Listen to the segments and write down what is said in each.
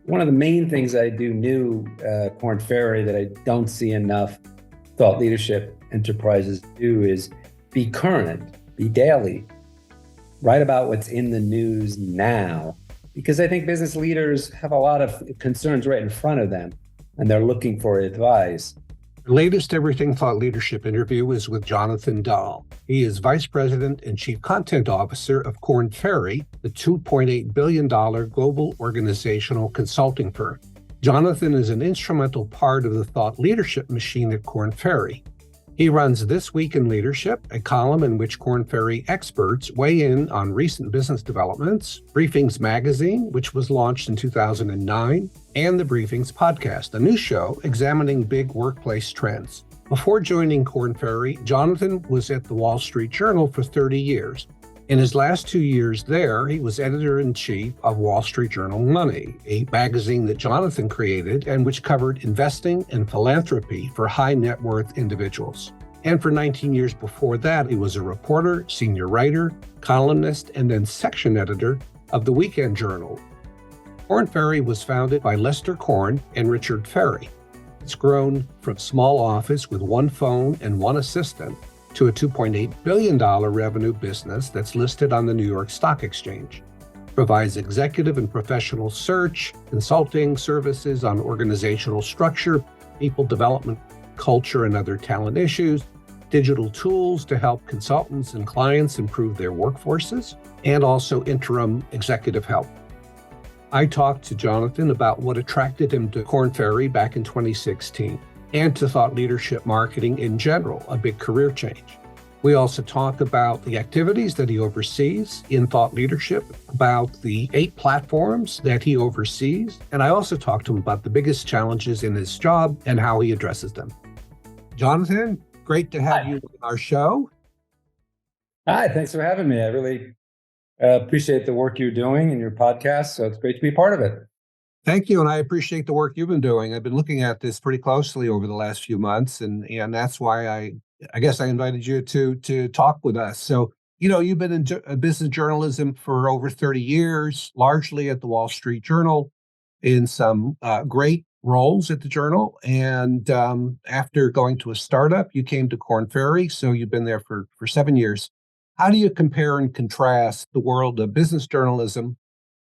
One of the main things I do new Korn Ferry that I don't see enough thought leadership enterprises do is be current, be daily, write about what's in the news now. Because I think business leaders have a lot of concerns right in front of them and they're looking for advice. The latest Everything Thought Leadership interview is with Jonathan Dahl. He is Vice President and Chief Content Officer of Korn Ferry, the $2.8 billion global organizational consulting firm. Jonathan is an instrumental part of the thought leadership machine at Korn Ferry. He runs This Week in Leadership, a column in which Korn Ferry experts weigh in on recent business developments, Briefings Magazine, which was launched in 2009, and the Briefings Podcast, a new show examining big workplace trends. Before joining Korn Ferry, Jonathan was at the Wall Street Journal for 30 years. In his last 2 years there, he was editor-in-chief of Wall Street Journal Money, a magazine that Jonathan created and which covered investing and philanthropy for high net worth individuals. And for 19 years before that, he was a reporter, senior writer, columnist, and then section editor of the Weekend Journal. Korn Ferry was founded by Lester Korn and Richard Ferry. It's grown from small office with one phone and one assistant to a $2.8 billion revenue business that's listed on the New York Stock Exchange. Provides executive and professional search, consulting services on organizational structure, people development, culture, and other talent issues, digital tools to help consultants and clients improve their workforces, and also interim executive help. I talked to Jonathan about what attracted him to Korn Ferry back in 2016. And to thought leadership marketing in general, a big career change. We also talk about the activities that he oversees in thought leadership, about the 8 platforms that he oversees, and I also talk to him about the biggest challenges in his job and how he addresses them. Jonathan, great to have you on our show. Hi, thanks for having me. I really appreciate the work you're doing in your podcast, so it's great to be part of it. Thank you, and I appreciate the work you've been doing. I've been looking at this pretty closely over the last few months, and that's why I guess I invited you to talk with us. So, you've been in business journalism for over 30 years, largely at the Wall Street Journal, in some great roles at the Journal. And after going to a startup, you came to Korn Ferry, so you've been there for 7 years. How do you compare and contrast the world of business journalism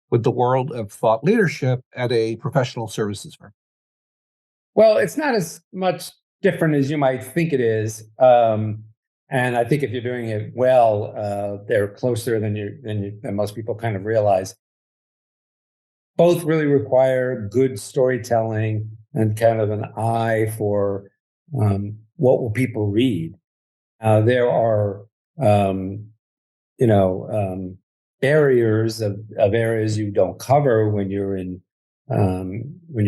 with the world of thought leadership at a professional services firm? Well, it's not as much different as you might think it is. And I think if you're doing it well, they're closer than most people kind of realize. Both really require good storytelling and kind of an eye for what will people read. There are, barriers of areas you don't cover when you're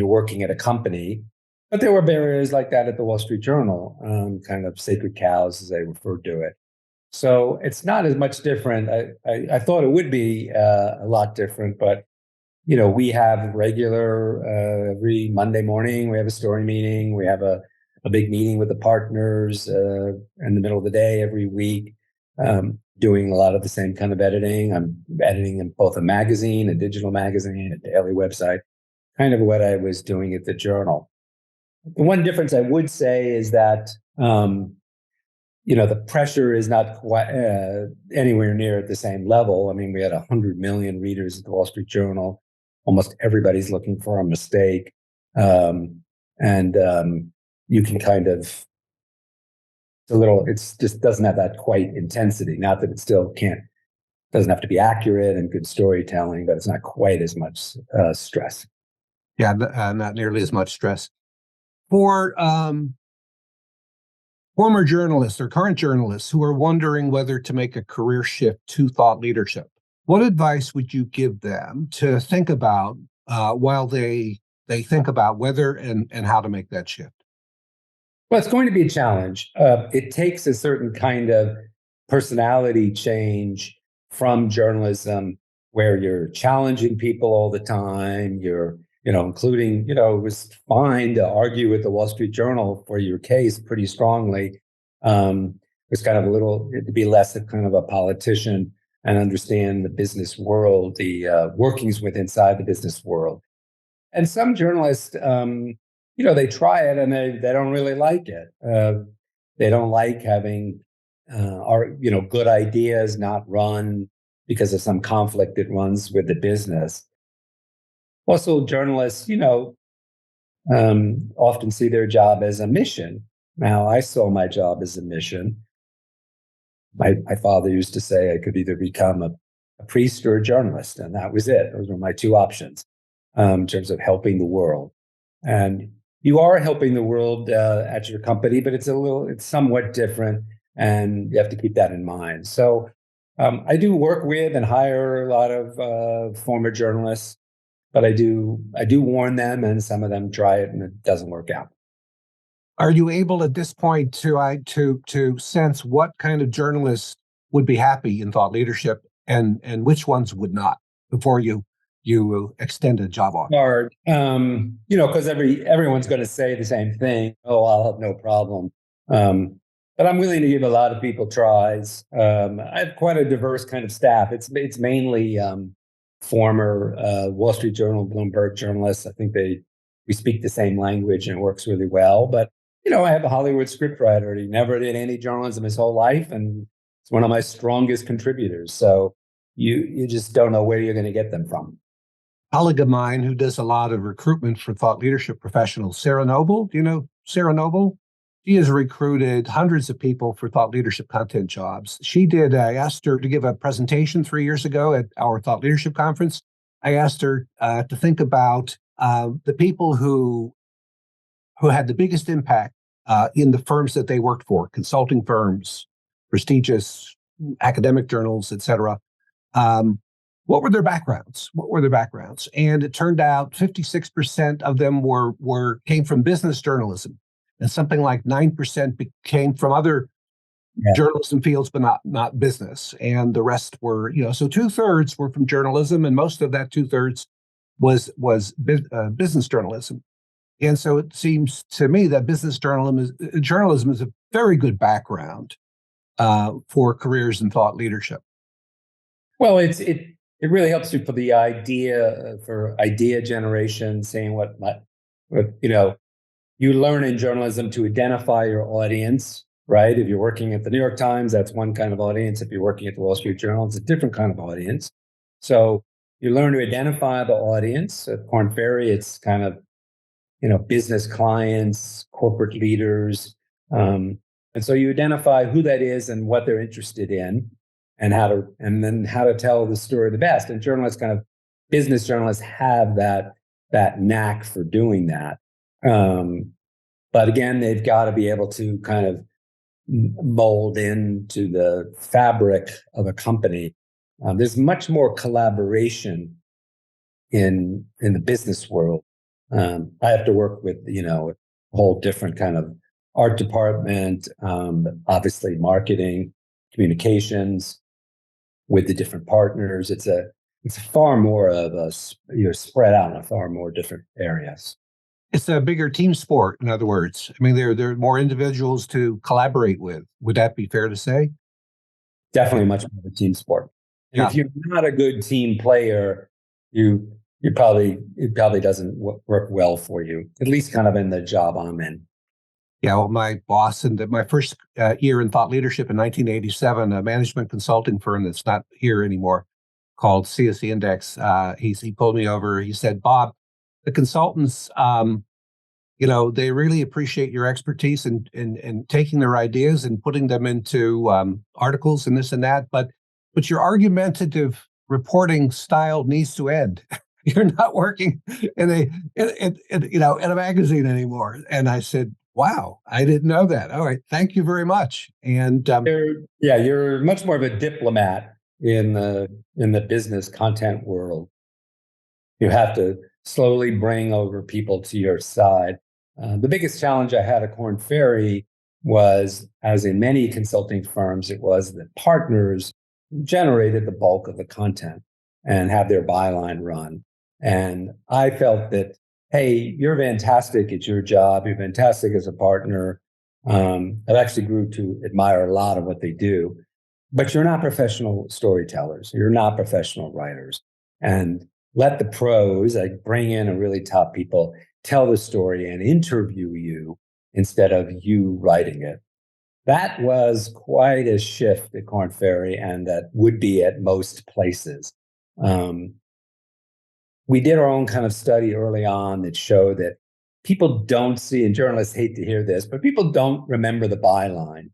working at a company, but there were barriers like that at the Wall Street Journal, kind of sacred cows as they referred to it. So it's not as much different. I thought it would be a lot different, but we have regular every Monday morning we have a story meeting. We have a big meeting with the partners in the middle of the day every week. Doing a lot of the same kind of editing. I'm editing in both a magazine, a digital magazine, a daily website, kind of what I was doing at the Journal. The one difference I would say is that, the pressure is not quite anywhere near at the same level. I mean, we had 100 million readers at the Wall Street Journal. Almost everybody's looking for a mistake. You can kind of, it just doesn't have that quite intensity. Not that it still doesn't have to be accurate and good storytelling, but it's not quite as much stress. Yeah, not nearly as much stress. For former journalists or current journalists who are wondering whether to make a career shift to thought leadership, what advice would you give them to think about while they think about whether and how to make that shift? Well, it's going to be a challenge. It takes a certain kind of personality change from journalism where you're challenging people all the time. You're, including, it was fine to argue with the Wall Street Journal for your case pretty strongly. It was kind of to be less of kind of a politician and understand the business world, the workings inside the business world. And some journalists, they try it and they don't really like it. They don't like having good ideas not run because of some conflict that runs with the business. Also, journalists, often see their job as a mission. Now, I saw my job as a mission. My father used to say I could either become a priest or a journalist, and that was it. Those were my two options in terms of helping the world. And you are helping the world at your company, but it's somewhat different, and you have to keep that in mind. So I do work with and hire a lot of former journalists, but I do warn them, and some of them try it and it doesn't work out. Are you able at this point to sense what kind of journalists would be happy in thought leadership and which ones would not before you extend a job offer? Hard, because everyone's going to say the same thing. Oh, I'll have no problem. But I'm willing to give a lot of people tries. I have quite a diverse kind of staff. It's mainly former Wall Street Journal, Bloomberg journalists. I think we speak the same language and it works really well. But I have a Hollywood scriptwriter. He never did any journalism his whole life, and it's one of my strongest contributors. So you just don't know where you're going to get them from. Colleague of mine who does a lot of recruitment for thought leadership professionals, Sarah Noble. Do you know Sarah Noble? She has recruited hundreds of people for thought leadership content jobs. I asked her to give a presentation 3 years ago at our thought leadership conference. I asked her to think about the people who had the biggest impact in the firms that they worked for, consulting firms, prestigious academic journals, et cetera. What were their backgrounds? And it turned out 56% of them came from business journalism, and something like 9% came from other journalism fields, but not business. And the rest were, so 2/3 were from journalism, and most of that 2/3 was business journalism. And so it seems to me that business journalism is a very good background for careers in thought leadership. Well, it really helps you for the idea generation, saying what you learn in journalism to identify your audience, right? If you're working at the New York Times, that's one kind of audience. If you're working at the Wall Street Journal, it's a different kind of audience. So you learn to identify the audience. At Korn Ferry, it's kind of business clients, corporate leaders, and so you identify who that is and what they're interested in, and then how to tell the story the best. And business journalists have that knack for doing that. But again, they've got to be able to kind of mold into the fabric of a company. There's much more collaboration in the business world. I have to work with a whole different kind of art department, obviously marketing, communications with the different partners. It's far more of you're spread out in far more different areas. It's a bigger team sport, in other words. I mean, there are more individuals to collaborate with. Would that be fair to say? Definitely much more of a team sport. And if you're not a good team player, it probably doesn't work well for you, at least kind of in the job I'm in. Yeah, well, my boss in my first year in thought leadership in 1987, a management consulting firm that's not here anymore called CSE Index, he pulled me over. He said, "Bob, the consultants, they really appreciate your expertise in taking their ideas and putting them into articles and this and that, but your argumentative reporting style needs to end." You're not working in a magazine anymore. And I said, "Wow, I didn't know that. All right, thank you very much." And you're much more of a diplomat in the business content world. You have to slowly bring over people to your side. The biggest challenge I had at Korn Ferry was, as in many consulting firms, it was that partners generated the bulk of the content and had their byline run. And I felt that, hey, you're fantastic at your job. You're fantastic as a partner. I've actually grew to admire a lot of what they do, but you're not professional storytellers. You're not professional writers. And let the pros, like bring in a really top people, tell the story and interview you instead of you writing it. That was quite a shift at Korn Ferry, and that would be at most places. Um, we did our own kind of study early on that showed that people don't see, and journalists hate to hear this, but people don't remember the byline.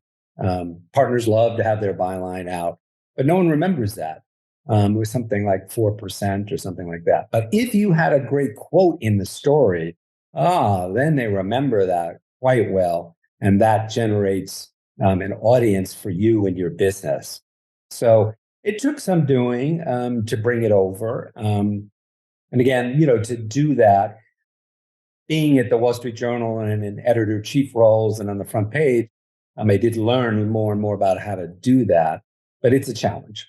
Partners love to have their byline out, but no one remembers that. It was something like 4% or something like that. But if you had a great quote in the story, then they remember that quite well. And that generates an audience for you and your business. So it took some doing to bring it over. And again, to do that, being at the Wall Street Journal and in editor-chief roles and on the front page, I did learn more and more about how to do that, but it's a challenge.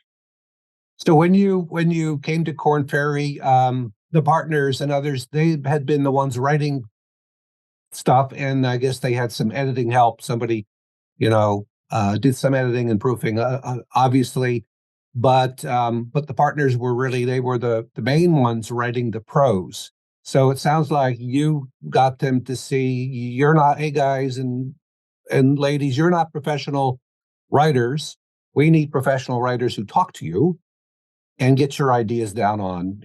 So when you came to Korn Ferry, the partners and others, they had been the ones writing stuff, and I guess they had some editing help. Somebody, did some editing and proofing, obviously, but the partners were really they were the main ones writing the prose. So it sounds like you got them to see you're not, hey guys and ladies, you're not professional writers. We need professional writers who talk to you and get your ideas down on,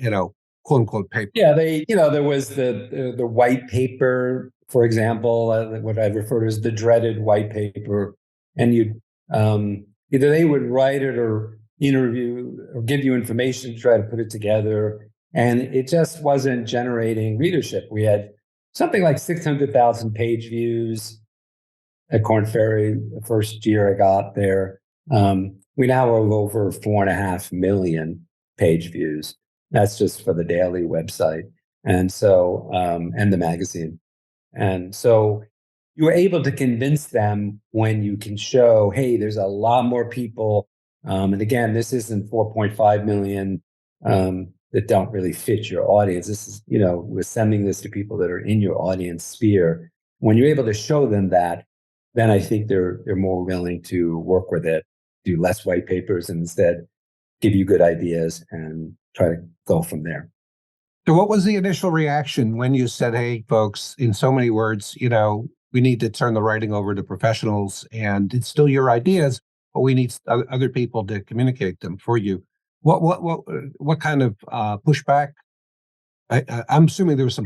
quote unquote paper. Yeah, there was the white paper, for example, what I refer to as the dreaded white paper, and either they would write it or interview or give you information to try to put it together, and it just wasn't generating readership. We had something like 600,000 page views at Korn Ferry the first year I got there. We now have over 4.5 million page views. That's just for the daily website. And so, and the magazine. And so you were able to convince them when you can show, hey, there's a lot more people. And again, this isn't 4.5 million that don't really fit your audience. This is, we're sending this to people that are in your audience sphere. When you're able to show them that, then I think they're more willing to work with it, do less white papers, and instead give you good ideas and try to go from there. So what was the initial reaction when you said, hey, folks, in so many words, we need to turn the writing over to professionals and it's still your ideas, but we need other people to communicate them for you. What kind of pushback? I'm assuming there was some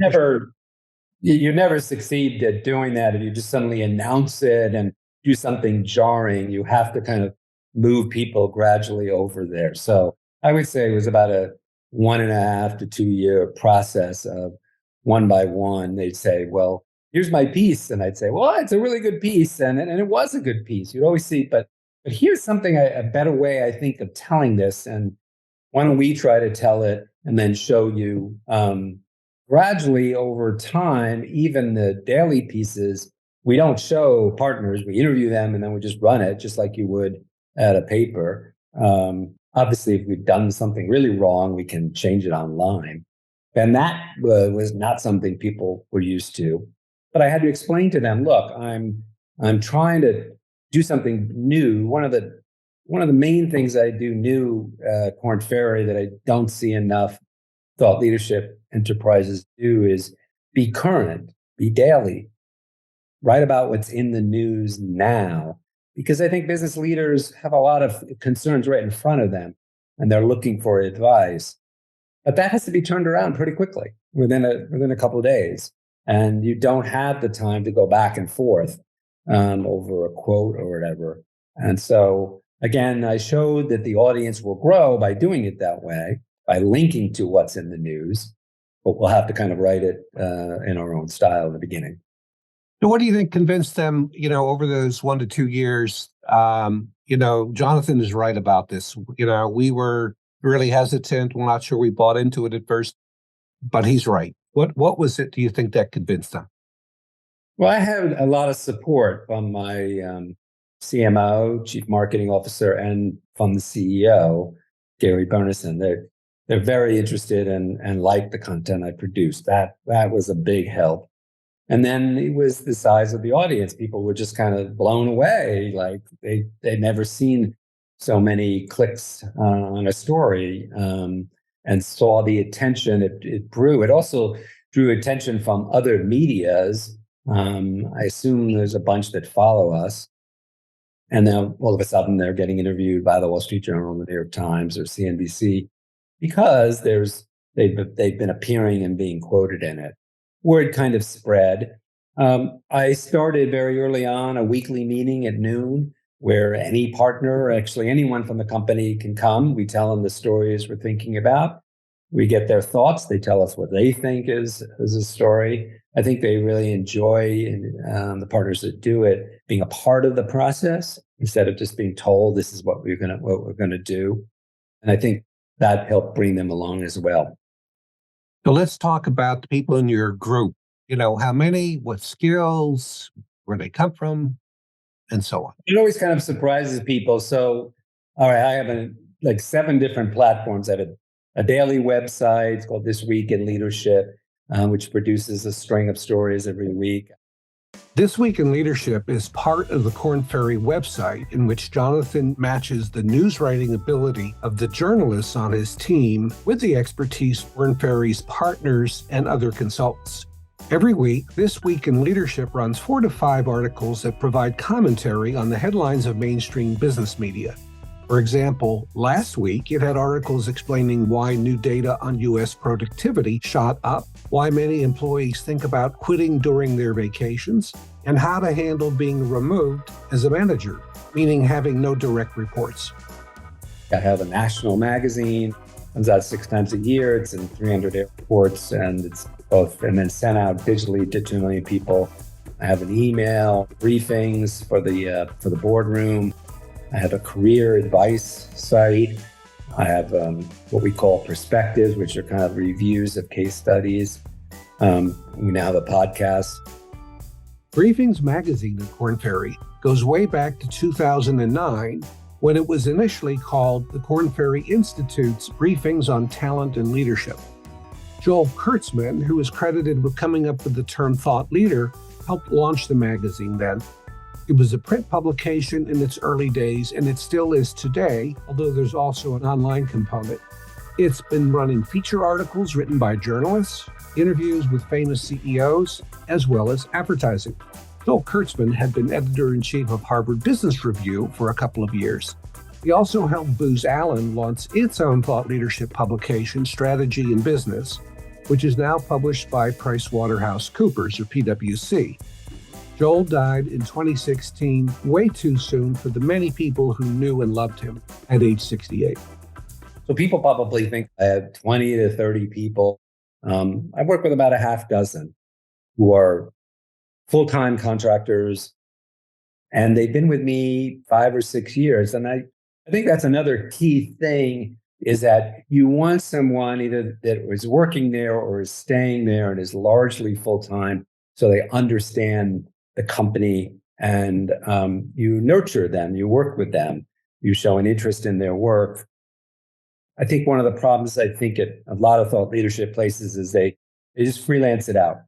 you never succeed at doing that if you just suddenly announce it and do something jarring. You have to kind of move people gradually over there. So I would say it was about a 1.5 to 2 year process of one by one. They'd say, well, here's my piece. And I'd say, well, it's a really good piece. And it was a good piece. You'd always see, but here's something, a better way, I think, of telling this. And why don't we try to tell it and then show you gradually over time, even the daily pieces, we don't show partners, we interview them and then we just run it just like you would at a paper. Obviously, if we've done something really wrong, we can change it online. And that was not something people were used to. But I had to explain to them, look, I'm trying to do something new. One of the main things I do new at Korn Ferry that I don't see enough thought leadership enterprises do is be current, be daily, write about what's in the news now. Because I think business leaders have a lot of concerns right in front of them and they're looking for advice. But that has to be turned around pretty quickly within a couple of days. And you don't have the time to go back and forth over a quote or whatever. And so, again, I showed that the audience will grow by doing it that way, by linking to what's in the news. But we'll have to kind of write it in our own style in the beginning. So what do you think convinced them, over those 1 to 2 years? Jonathan is right about this. We were really hesitant. We're not sure we bought into it at first, but he's right. What was it, do you think, that convinced them? Well, I had a lot of support from my CMO, Chief Marketing Officer, and from the CEO, Gary Burnison. They're very interested and like the content I produced. That was a big help. And then it was the size of the audience. People were just kind of blown away. Like they'd never seen so many clicks on a story. and saw the attention it drew. It also drew attention from other medias. I assume there's a bunch that follow us. And now all of a sudden they're getting interviewed by the Wall Street Journal, the New York Times, or CNBC because they've been appearing and being quoted in it. Word kind of spread. I started very early on a weekly meeting at noon where any partner, or actually anyone from the company, can come. We tell them the stories we're thinking about. We get their thoughts. They tell us what they think is a story. I think they really enjoy, the partners that do it, being a part of the process instead of just being told this is what we're gonna do. And I think that helped bring them along as well. So let's talk about the people in your group. How many, what skills, where they come from, and so on. It always kind of surprises people. So, all right, I have like 7 different platforms. I have a daily website. It's called This Week in Leadership, which produces a string of stories every week. This Week in Leadership is part of the Korn Ferry website, in which Jonathan matches the news writing ability of the journalists on his team with the expertise of Korn Ferry's partners and other consultants. Every week, This Week in Leadership runs 4 to 5 articles that provide commentary on the headlines of mainstream business media. For example, last week it had articles explaining why new data on U.S. productivity shot up, why many employees think about quitting during their vacations, and how to handle being removed as a manager, meaning having no direct reports. I have a national magazine, comes out 6 times a year. It's in 300 airports, and it's both, and then sent out digitally to 2 million people. I have an email, briefings for the boardroom. I have a career advice site. I have what we call perspectives, which are kind of reviews of case studies. We now have a podcast. Briefings magazine at Korn Ferry goes way back to 2009, when it was initially called the Korn Ferry Institute's Briefings on Talent and Leadership. Joel Kurtzman, who is credited with coming up with the term thought leader, helped launch the magazine then. It was a print publication in its early days, and it still is today, although there's also an online component. It's been running feature articles written by journalists, interviews with famous CEOs, as well as advertising. Joel Kurtzman had been editor-in-chief of Harvard Business Review for a couple of years. He also helped Booz Allen launch its own thought leadership publication, Strategy in Business, which is now published by PricewaterhouseCoopers, or PwC. Joel died in 2016, way too soon for the many people who knew and loved him at age 68. So people probably think I have 20 to 30 people. I work with about a half dozen who are full-time contractors, and they've been with me 5 or 6 years. And I think that's another key thing, is that you want someone either that is working there or is staying there and is largely full-time, so they understand the company, and you nurture them, you work with them, you show an interest in their work. I think one of the problems at a lot of thought leadership places is they just freelance it out.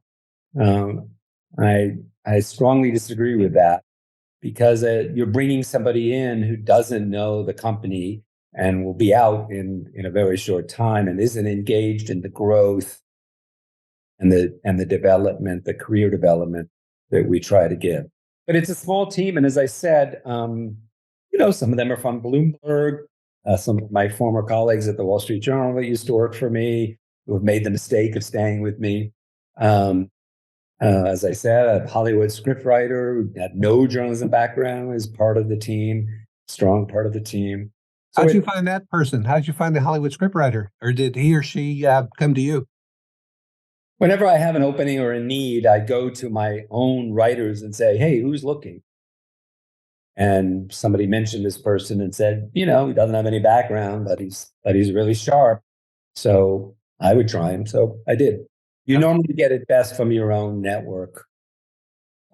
I strongly disagree with that, because you're bringing somebody in who doesn't know the company and will be out in a very short time and isn't engaged in the growth and the development, the career development that we try to give. But it's a small team, and as I said, some of them are from Bloomberg. Some of my former colleagues at the Wall Street Journal that used to work for me, who have made the mistake of staying with me. As I said, a Hollywood scriptwriter who had no journalism background is part of the team, strong part of the team. So How'd you find that person? How'd you find the Hollywood scriptwriter? Or did he or she come to you? Whenever I have an opening or a need, I go to my own writers and say, hey, who's looking? And somebody mentioned this person and said, he doesn't have any background, but he's really sharp. So I would try him. So I did. You normally get it best from your own network.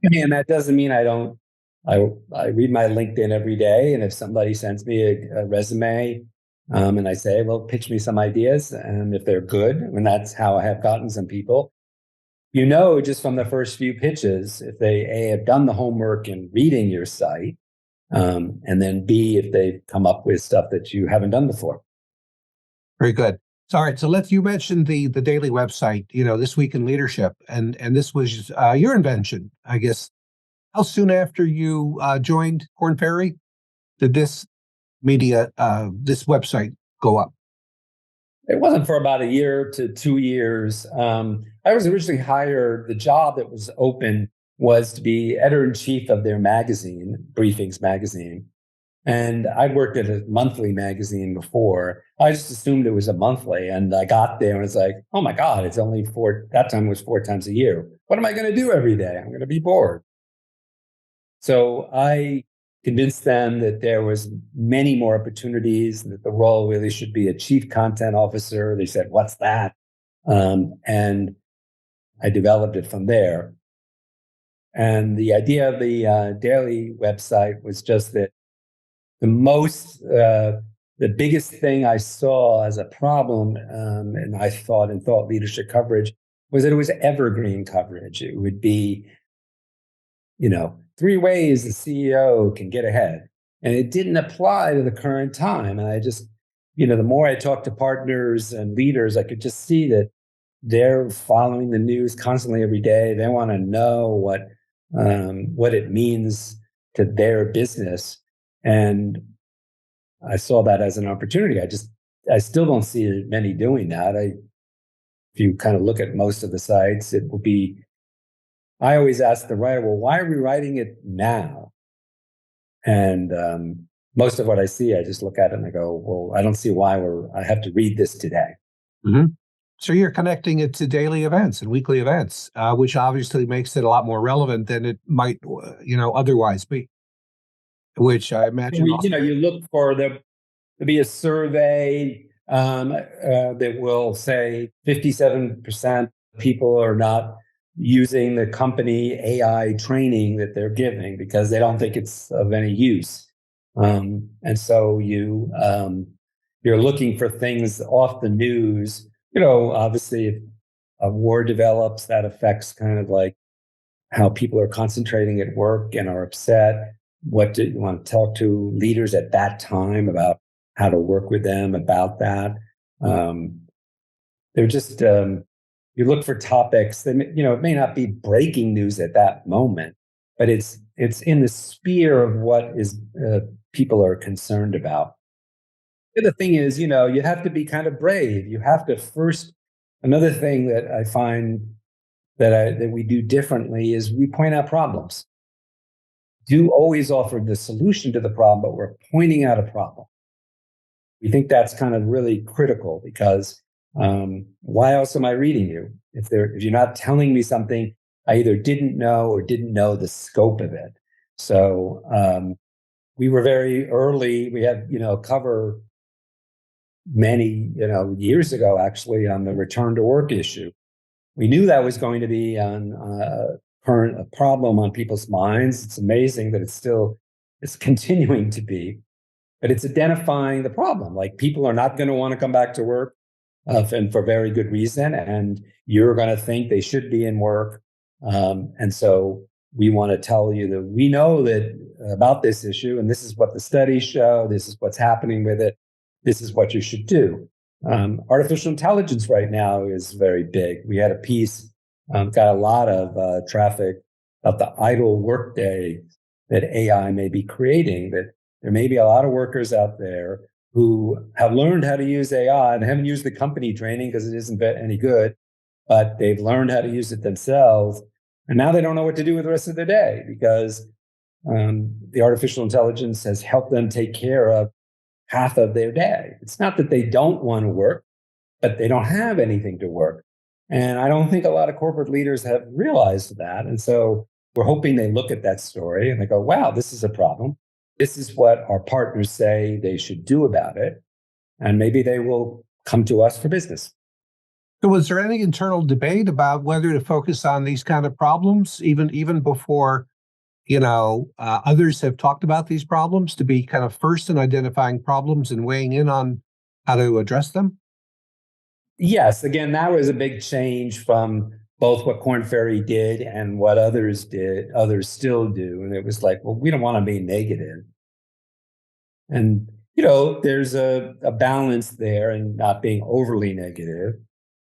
And that doesn't mean I read my LinkedIn every day. And if somebody sends me a resume, and I say, well, pitch me some ideas. And if they're good, and that's how I have gotten some people, just from the first few pitches, if they A, have done the homework in reading your site, and then B, if they've come up with stuff that you haven't done before. Very good. So, all right. So you mentioned the daily website, This Week in Leadership, and this was your invention, I guess. How soon after you joined Corn Ferry did this website go up? It wasn't for about a year to 2 years. I was originally hired. The job that was open was to be editor in chief of their magazine, Briefings magazine. And I'd worked at a monthly magazine before. I just assumed it was a monthly. And I got there and it's like, oh my God, it's only that time was 4 times a year. What am I going to do every day? I'm going to be bored. So I convinced them that there was many more opportunities, that the role really should be a chief content officer. They said, what's that? And I developed it from there. And the idea of the daily website was just that the biggest thing I saw as a problem, and I thought in thought leadership coverage, was that it was evergreen coverage. It would be, 3 ways the CEO can get ahead. And it didn't apply to the current time. And I just, the more I talked to partners and leaders, I could just see that they're following the news constantly every day. They want to know what it means to their business. And I saw that as an opportunity. I still don't see many doing that. If you kind of look at most of the sites, it will be, I always ask the writer, well, why are we writing it now? And most of what I see, I just look at it and I go, well, I don't see why I have to read this today. Mm-hmm. So you're connecting it to daily events and weekly events, which obviously makes it a lot more relevant than it might, otherwise be. Which I imagine. You look for there to be a survey that will say 57% people are not using the company AI training that they're giving because they don't think it's of any use. And so you're looking for things off the news. Obviously, if a war develops, that affects kind of like how people are concentrating at work and are upset. What do you want to talk to leaders at that time about how to work with them about that? They're just you look for topics that it may not be breaking news at that moment, but it's in the sphere of what is people are concerned about. The other thing is, you have to be kind of brave. You have to first. Another thing that I find that we do differently is we point out problems. Do always offer the solution to the problem, but we're pointing out a problem. We think that's kind of really critical because why else am I reading you? If you're not telling me something I either didn't know or didn't know the scope of it. So we were very early. We had cover many years ago actually on the return to work issue. We knew that was going to be on a problem on people's minds. It's amazing that it's continuing to be, but it's identifying the problem. Like people are not going to want to come back to work and for very good reason. And you're going to think they should be in work. And so we want to tell you that we know that about this issue, and this is what the studies show. This is what's happening with it. This is what you should do. Artificial intelligence right now is very big. We had a piece, got a lot of traffic about the idle workday that AI may be creating, that there may be a lot of workers out there who have learned how to use AI and haven't used the company training because it isn't any good, but they've learned how to use it themselves. And now they don't know what to do with the rest of their day because the artificial intelligence has helped them take care of half of their day. It's not that they don't want to work, but they don't have anything to work. And I don't think a lot of corporate leaders have realized that. And so we're hoping they look at that story and they go, wow, this is a problem. This is what our partners say they should do about it. And maybe they will come to us for business. So was there any internal debate about whether to focus on these kind of problems, even before others have talked about these problems, to be kind of first in identifying problems and weighing in on how to address them? Yes. Again, that was a big change from both what Corn Ferry did and what others still do. And it was like, well, we don't want to be negative. And there's a balance there and not being overly negative.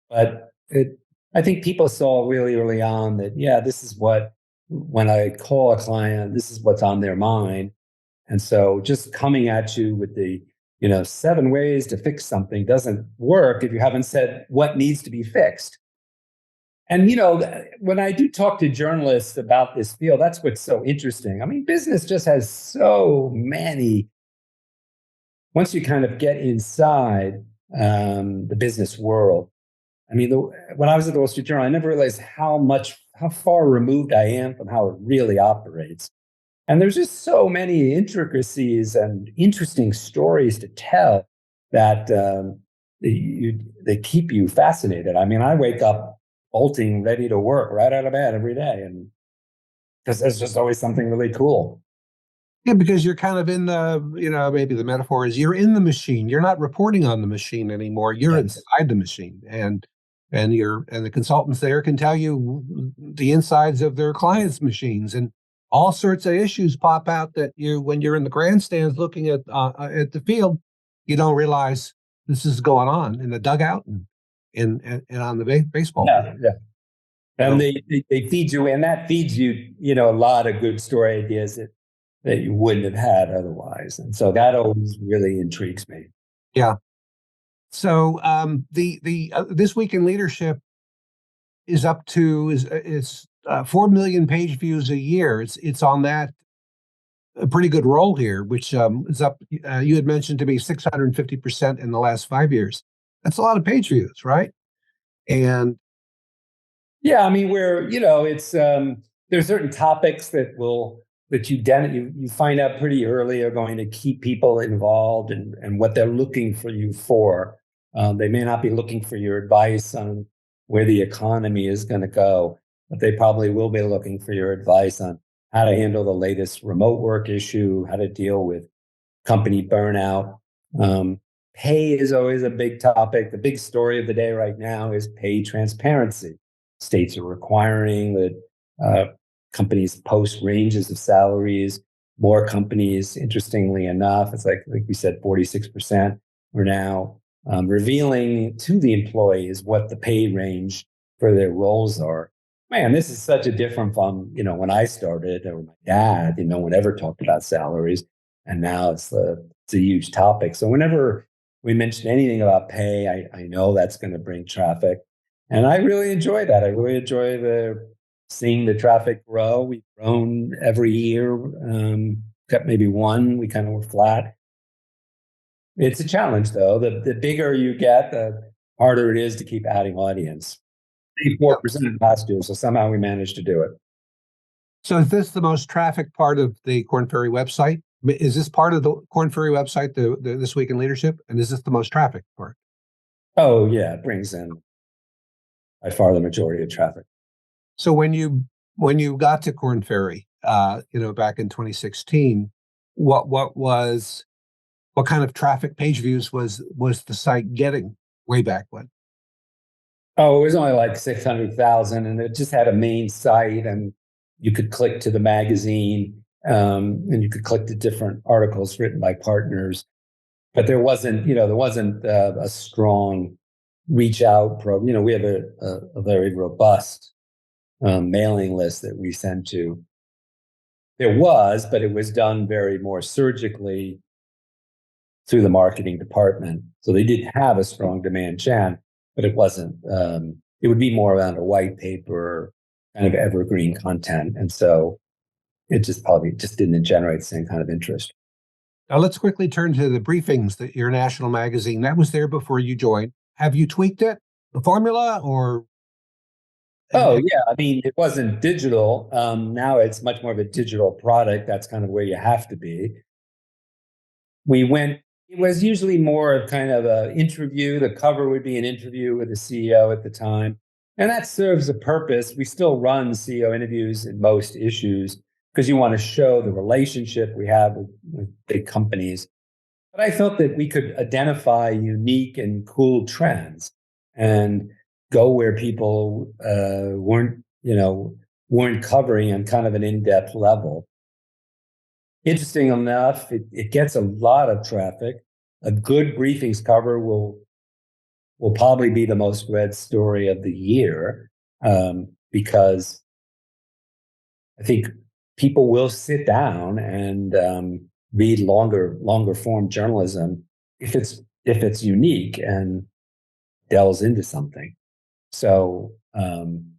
But I think people saw really early on that, yeah, this is what, when I call a client, this is what's on their mind. And so just coming at you with the, 7 ways to fix something doesn't work if you haven't said what needs to be fixed. And, when I do talk to journalists about this field, that's what's so interesting. I mean, business just has so many, once you kind of get inside the business world. I mean, when I was at the Wall Street Journal, I never realized how far removed I am from how it really operates. And there's just so many intricacies and interesting stories to tell that they keep you fascinated. I mean, I wake up bolting, ready to work right out of bed every day, and because there's just always something really cool. Yeah, because you're kind of in maybe the metaphor is you're in the machine. You're not reporting on the machine anymore. You're Yes. inside the machine, and the consultants there can tell you the insides of their clients' machines, and all sorts of issues pop out that when you're in the grandstands looking at the field, you don't realize this is going on in the dugout and on the baseball field. Yeah, yeah. And So, they feed you, and that feeds you, a lot of good story ideas that you wouldn't have had otherwise. And so that always really intrigues me. yeah. So the This Week in Leadership is up to is 4 million page views a year. It's on that a pretty good roll here, which is up. You had mentioned to me 650% in the last 5 years. That's a lot of page views, right? And Yeah, I mean, it's there's certain topics that you find out pretty early are going to keep people involved and what they're looking for you for. They may not be looking for your advice on where the economy is going to go, but they probably will be looking for your advice on how to handle the latest remote work issue, how to deal with company burnout. Um, Pay is always a big topic. The big story of the day right now is pay transparency. States are requiring that companies post ranges of salaries. More companies, interestingly enough, it's like we said, 46% are now revealing to the employees what the pay range for their roles are. Man, this is such a different from, when I started, or my dad, no one ever talked about salaries. And now it's a huge topic. So whenever we mention anything about pay, I know that's going to bring traffic. And I really enjoy that. I really enjoy seeing the traffic grow. We've grown every year, except maybe one. We kind of were flat. It's a challenge, though. The bigger you get, the harder it is to keep adding audience. 4% last year, so somehow we managed to do it. so is this the most traffic part of the Corn Ferry website? Is this part of the Corn Ferry website, the This Week in Leadership? And is this the most traffic part? Oh, yeah, it brings in by far the majority of traffic. So when you got to Corn Ferry, back in 2016, what kind of traffic page views was the site getting way back when? Oh, it was only like 600,000, and it just had a main site, and you could click to the magazine, and you could click to different articles written by partners. But there wasn't a strong reach out program. We have a very robust mailing list that we send to. There was, but it was done very more surgically through the marketing department. So they did have a strong demand gen, but it wasn't. It would be more around a white paper, kind of evergreen content, and so it probably didn't generate the same kind of interest. Now let's quickly turn to the briefings that your national magazine that was there before you joined. Have you tweaked it, the formula, or? Oh yeah, I mean it wasn't digital. Now it's much more of a digital product. That's kind of where you have to be. It was usually more of kind of an interview. The cover would be an interview with the CEO at the time. And that serves a purpose. We still run CEO interviews in most issues because you want to show the relationship we have with big companies. But I felt that we could identify unique and cool trends and go where people weren't covering on kind of an in-depth level. interesting enough, it gets a lot of traffic. A good briefings cover will probably be the most read story of the year, because I think people will sit down and read longer form journalism if it's unique and delves into something. So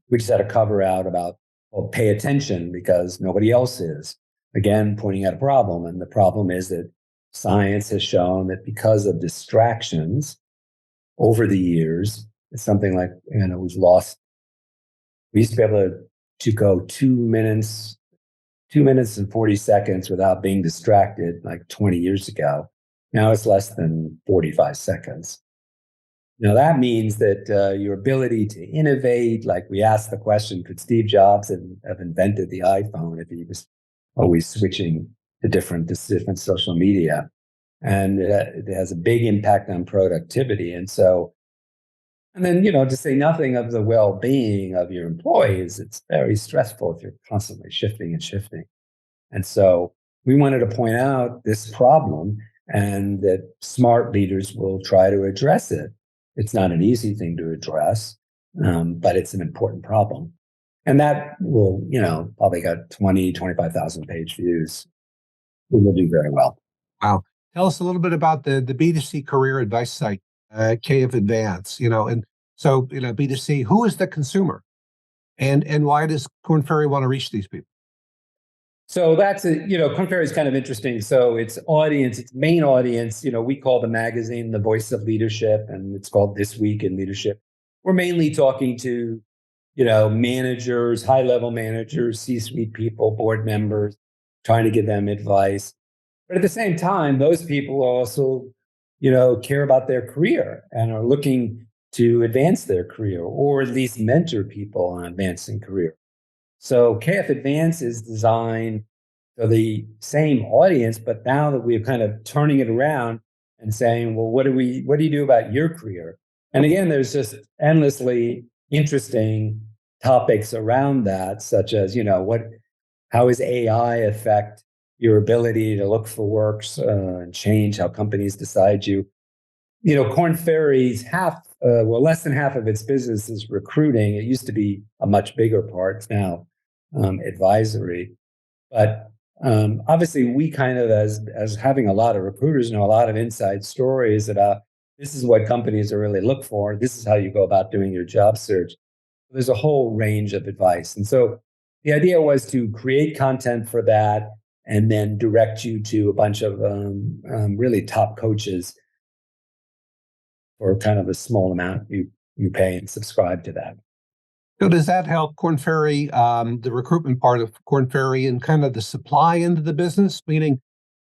we just had a cover out about, well, pay attention because nobody else is. Again, pointing out a problem. And the problem is that science has shown that because of distractions over the years, it's something like, we used to be able to go 2 minutes and 40 seconds without being distracted like 20 years ago. Now it's less than 45 seconds. Now, that means that your ability to innovate, like we asked the question, could Steve Jobs have invented the iPhone if he was always switching to different social media? And it has a big impact on productivity. And then, to say nothing of the well-being of your employees, it's very stressful if you're constantly shifting and shifting. And so we wanted to point out this problem and that smart leaders will try to address it. It's not an easy thing to address, but it's an important problem. And that will, probably got 25,000 page views. We will do very well. Wow. Tell us a little bit about the B2C career advice site, KF Advance, and so, B2C, who is the consumer and why does Korn Ferry want to reach these people? So that's Korn Ferry is kind of interesting. So its main audience, we call the magazine The Voice of Leadership, and it's called This Week in Leadership. We're mainly talking to, managers, high-level managers, C-suite people, board members, trying to give them advice. But at the same time, those people also, care about their career and are looking to advance their career or at least mentor people on advancing career. So KF Advance is designed for the same audience, but now that we're kind of turning it around and saying, well, what do you do about your career? And again, there's just endlessly interesting topics around that, such as, how does AI affect your ability to look for works and change how companies decide you? Korn Ferry's less than half of its business is recruiting. It used to be a much bigger part. It's now advisory. But obviously, we kind of, as having a lot of recruiters, know a lot of inside stories about this is what companies are really look for. This is how you go about doing your job search. There's a whole range of advice. And so the idea was to create content for that and then direct you to a bunch of really top coaches for kind of a small amount you pay and subscribe to that. So does that help Korn Ferry, the recruitment part of Korn Ferry, and kind of the supply end of the business? Meaning,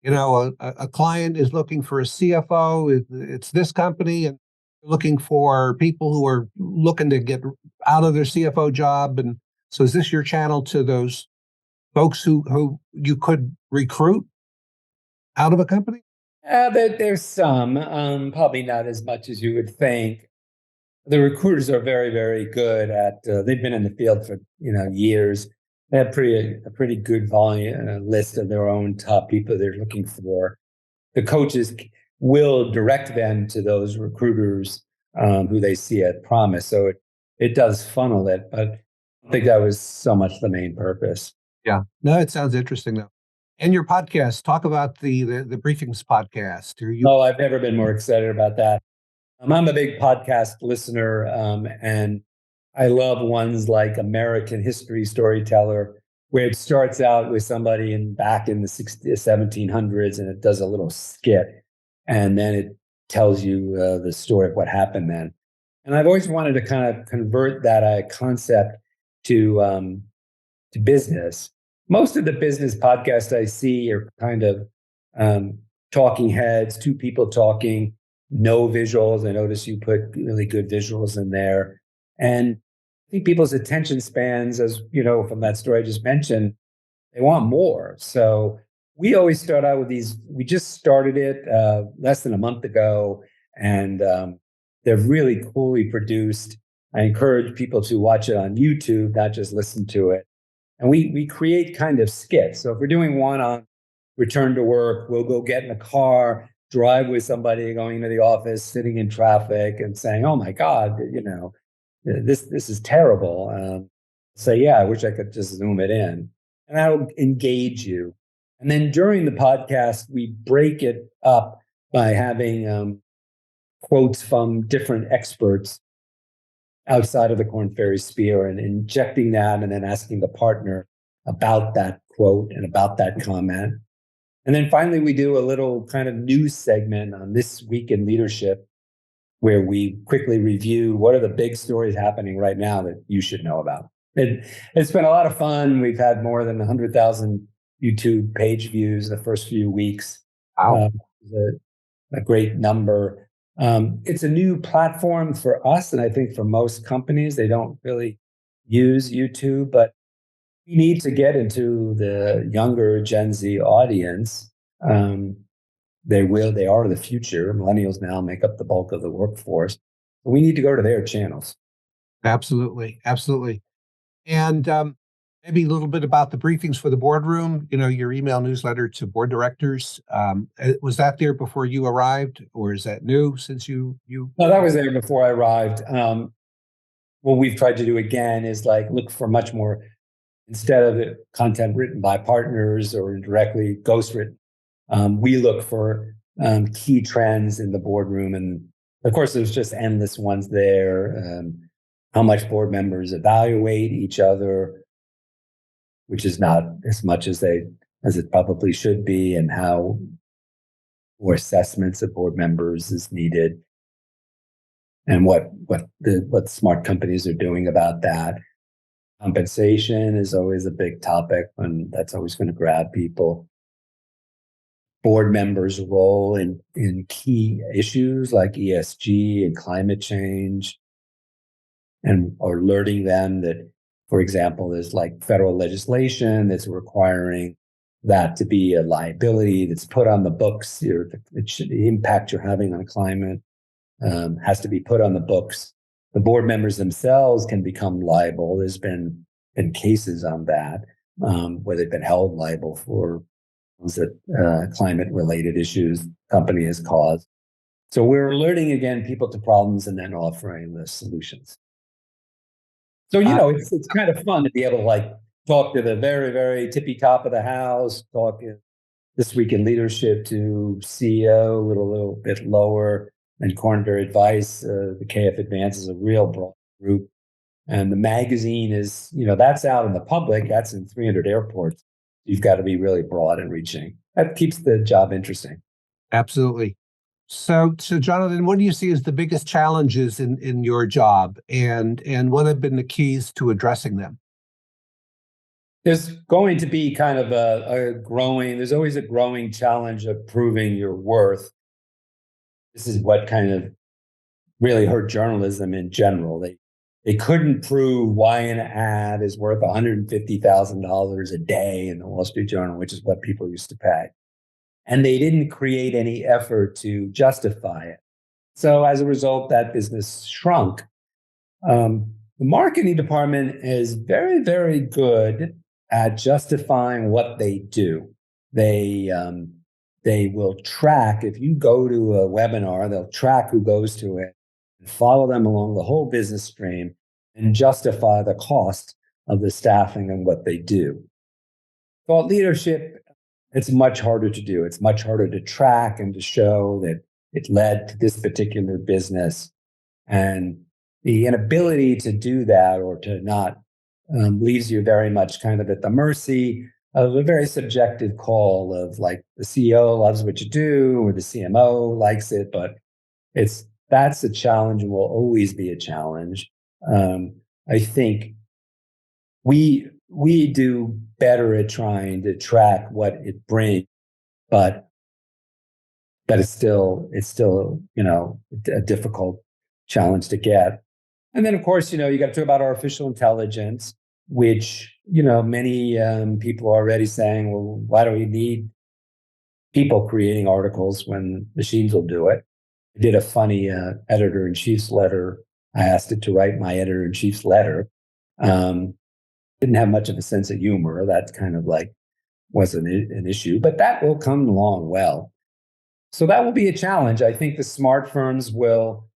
a client is looking for a CFO. It's this company, and looking for people who are looking to get out of their CFO job. And so, is this your channel to those folks who you could recruit out of a company? There's some, probably not as much as you would think. The recruiters are very, very good at. They've been in the field for years. They have a pretty good volume list of their own top people they're looking for. The coaches will direct them to those recruiters who they see at promise. So it does funnel it, but I think that was so much the main purpose. Yeah, no, it sounds interesting though. And your podcast, talk about the Briefings podcast. Oh, I've never been more excited about that. I'm a big podcast listener, and I love ones like American History Storyteller, where it starts out with somebody back in the 1700s, and it does a little skit, and then it tells you the story of what happened then. And I've always wanted to kind of convert that concept to business. Most of the business podcasts I see are kind of talking heads, two people talking, no visuals. I notice you put really good visuals in there. And I think people's attention spans, as from that story I just mentioned, they want more. So we always start out with these. We just started it less than a month ago, and they're really coolly produced. I encourage people to watch it on YouTube, not just listen to it. And we create kind of skits. So if we're doing one on return to work, we'll go get in a car, drive with somebody going to the office, sitting in traffic and saying, oh my God, this is terrible. Say, yeah, I wish I could just zoom it in. And that'll engage you. And then during the podcast, we break it up by having quotes from different experts outside of the Korn Ferry sphere and injecting that and then asking the partner about that quote and about that comment. And then finally, we do a little kind of news segment on This Week in Leadership, where we quickly review what are the big stories happening right now that you should know about. It's been a lot of fun. We've had more than 100,000 YouTube page views the first few weeks. Wow. A great number. It's a new platform for us, and I think for most companies, they don't really use YouTube, but we need to get into the younger Gen Z audience. They are the future. Millennials now make up the bulk of the workforce. We need to go to their channels. Absolutely. Absolutely. And maybe a little bit about the briefings for the boardroom, your email newsletter to board directors. Was that there before you arrived, or is that new since you? No, that was there before I arrived. What we've tried to do again is look for much more, instead of the content written by partners or directly ghostwritten, we look for key trends in the boardroom. And of course, there's just endless ones there. How much board members evaluate each other, which is not as much as it probably should be, and how more assessments of board members is needed, and what smart companies are doing about that. Compensation is always a big topic, and that's always going to grab people. Board members' role in key issues like ESG and climate change, and alerting them that, for example, there's federal legislation that's requiring that to be a liability that's put on the books. The impact you're having on climate has to be put on the books. The board members themselves can become liable. There's been cases on that where they've been held liable for climate-related issues company has caused. So we're alerting again people to problems and then offering the solutions. So it's kind of fun to be able to talk to the very, very tippy top of the house, talk This Week in Leadership to CEO, a little bit lower, and Korn Ferry Advice. The KF Advance is a real broad group. And the magazine is, that's out in the public. That's in 300 airports. You've got to be really broad and reaching. That keeps the job interesting. Absolutely. So Jonathan, what do you see as the biggest challenges in your job, and what have been the keys to addressing them? There's going to be kind of there's always a growing challenge of proving your worth. This is what kind of really hurt journalism in general. They couldn't prove why an ad is worth $150,000 a day in the Wall Street Journal, which is what people used to pay. And they didn't create any effort to justify it. So as a result, that business shrunk. The marketing department is very, very good at justifying what they do. They will track, if you go to a webinar, they'll track who goes to it and follow them along the whole business stream and justify the cost of the staffing and what they do. Thought leadership, it's much harder to do. It's much harder to track and to show that it led to this particular business. And the inability to do that or to not leaves you very much kind of at the mercy of a very subjective call of the CEO loves what you do or the CMO likes it, but that's a challenge and will always be a challenge. I think we do better at trying to track what it brings, but it's still a difficult challenge to get. And then of course, you got to talk about artificial intelligence, which many people are already saying, well, why do we need people creating articles when machines will do it? I did a funny editor-in-chief's letter. I asked it to write my editor-in-chief's letter. Didn't have much of a sense of humor. That's kind of was an issue, but that will come along well. So that will be a challenge. I think the smart firms will,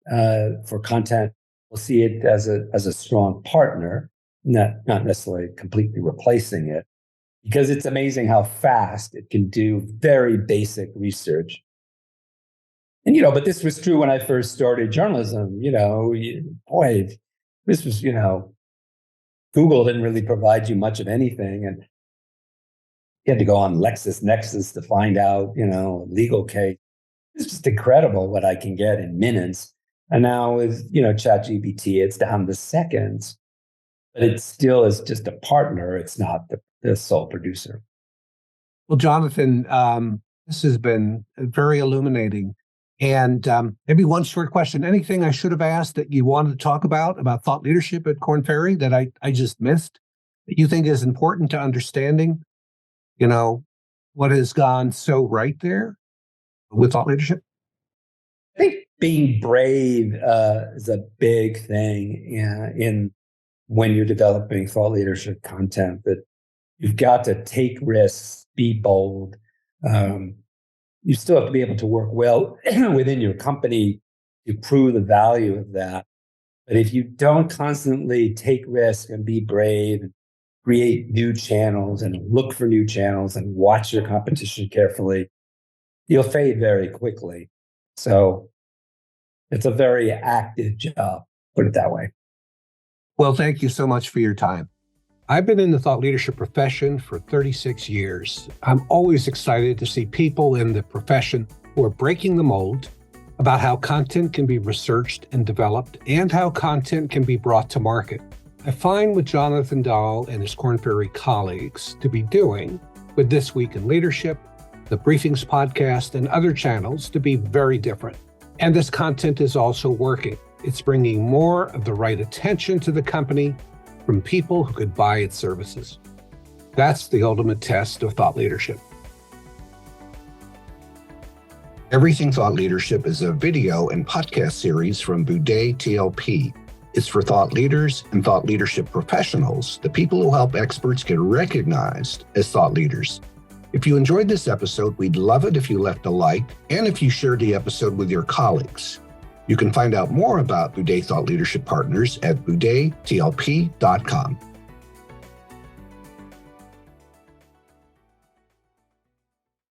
for content, will see it as a strong partner, not necessarily completely replacing it, because it's amazing how fast it can do very basic research. And, but this was true when I first started journalism. Boy, this was, Google didn't really provide you much of anything. And you had to go on LexisNexis to find out, a legal case. It's just incredible what I can get in minutes. And now with, ChatGPT, it's down to seconds. But it still is just a partner. It's not the sole producer. Well, Jonathan, this has been very illuminating. And maybe one short question. Anything I should have asked that you wanted to talk about thought leadership at Korn Ferry that I just missed, that you think is important to understanding, what has gone so right there with thought leadership? I think being brave is a big thing in when you're developing thought leadership content, that you've got to take risks, be bold. You still have to be able to work well within your company to prove the value of that. But if you don't constantly take risks and be brave, and create new channels and look for new channels and watch your competition carefully, you'll fade very quickly. So it's a very active job, put it that way. Well, thank you so much for your time. I've been in the thought leadership profession for 36 years. I'm always excited to see people in the profession who are breaking the mold about how content can be researched and developed and how content can be brought to market. I find what Jonathan Dahl and his Korn Ferry colleagues to be doing with This Week in Leadership, the Briefings podcast, and other channels to be very different. And this content is also working. It's bringing more of the right attention to the company from people who could buy its services. That's the ultimate test of thought leadership. Everything Thought Leadership is a video and podcast series from Boudet TLP. It's for thought leaders and thought leadership professionals, the people who help experts get recognized as thought leaders. If you enjoyed this episode, we'd love it if you left a like and if you shared the episode with your colleagues. You can find out more about Boudet Thought Leadership Partners at boudettlp.com.